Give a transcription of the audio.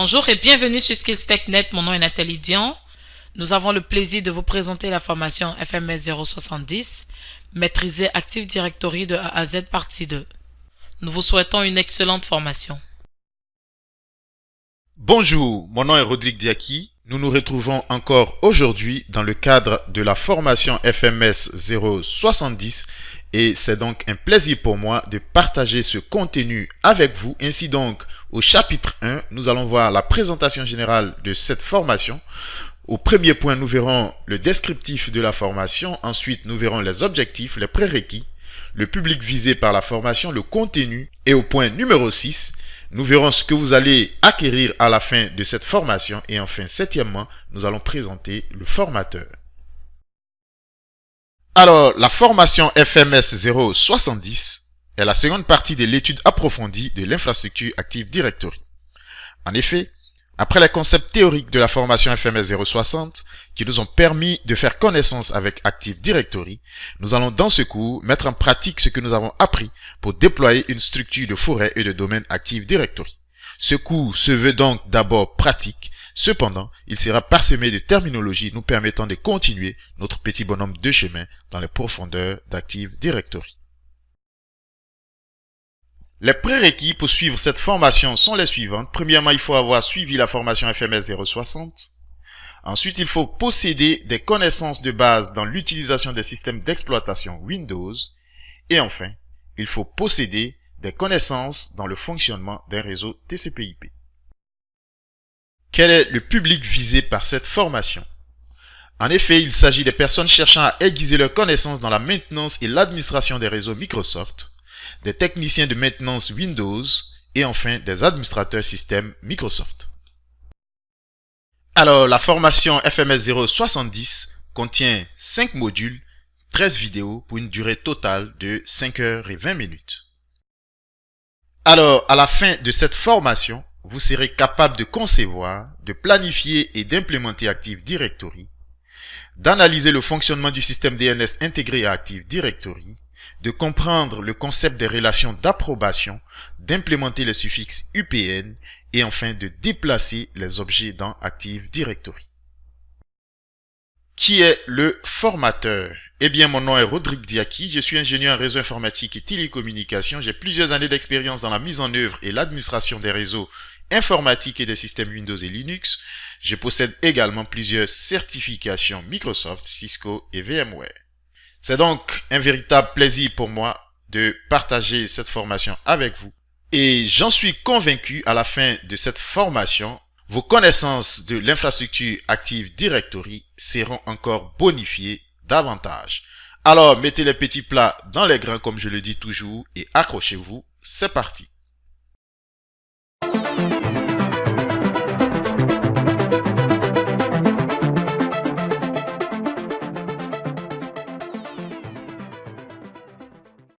Bonjour et bienvenue sur SkillsTechNet, mon nom est Nathalie Dian. Nous avons le plaisir de vous présenter la formation FMS 070, Maîtriser Active Directory de A à Z partie 2. Nous vous souhaitons une excellente formation. Bonjour, mon nom est Rodrigue Diaki. Nous nous retrouvons encore aujourd'hui dans le cadre de la formation FMS 070 et c'est donc un plaisir pour moi de partager ce contenu avec vous. Ainsi donc, au chapitre 1, nous allons voir la présentation générale de cette formation. Au premier point, nous verrons le descriptif de la formation. Ensuite, nous verrons les objectifs, les prérequis, le public visé par la formation, le contenu. Et au point numéro 6, nous verrons ce que vous allez acquérir à la fin de cette formation. Et enfin, septièmement, nous allons présenter le formateur. Alors, la formation FMS 070 est la seconde partie de l'étude approfondie de l'infrastructure Active Directory. En effet, après les concepts théoriques de la formation FMS 060 qui nous ont permis de faire connaissance avec Active Directory, nous allons dans ce cours mettre en pratique ce que nous avons appris pour déployer une structure de forêt et de domaine Active Directory. Ce cours se veut donc d'abord pratique, cependant, il sera parsemé de terminologies nous permettant de continuer notre petit bonhomme de chemin dans les profondeurs d'Active Directory. Les prérequis pour suivre cette formation sont les suivantes. Premièrement, il faut avoir suivi la formation FMS 060. Ensuite, il faut posséder des connaissances de base dans l'utilisation des systèmes d'exploitation Windows. Et enfin, il faut posséder des connaissances dans le fonctionnement d'un réseau TCP/IP. Quel est le public visé par cette formation? En effet, il s'agit des personnes cherchant à aiguiser leurs connaissances dans la maintenance et l'administration des réseaux Microsoft, des techniciens de maintenance Windows et enfin des administrateurs système Microsoft. Alors, la formation FMS 070 contient 5 modules, 13 vidéos pour une durée totale de 5 heures et 20 minutes. Alors, à la fin de cette formation, vous serez capable de concevoir, de planifier et d'implémenter Active Directory, d'analyser le fonctionnement du système DNS intégré à Active Directory, de comprendre le concept des relations d'approbation, d'implémenter les suffixes UPN et enfin de déplacer les objets dans Active Directory. Qui est le formateur? Eh bien, mon nom est Rodrigue Diaki, je suis ingénieur en réseau informatique et télécommunications. J'ai plusieurs années d'expérience dans la mise en œuvre et l'administration des réseaux informatiques et des systèmes Windows et Linux. Je possède également plusieurs certifications Microsoft, Cisco et VMware. C'est donc un véritable plaisir pour moi de partager cette formation avec vous. Et j'en suis convaincu, à la fin de cette formation, vos connaissances de l'infrastructure Active Directory seront encore bonifiées davantage. Alors, mettez les petits plats dans les grands comme je le dis toujours et accrochez-vous, c'est parti.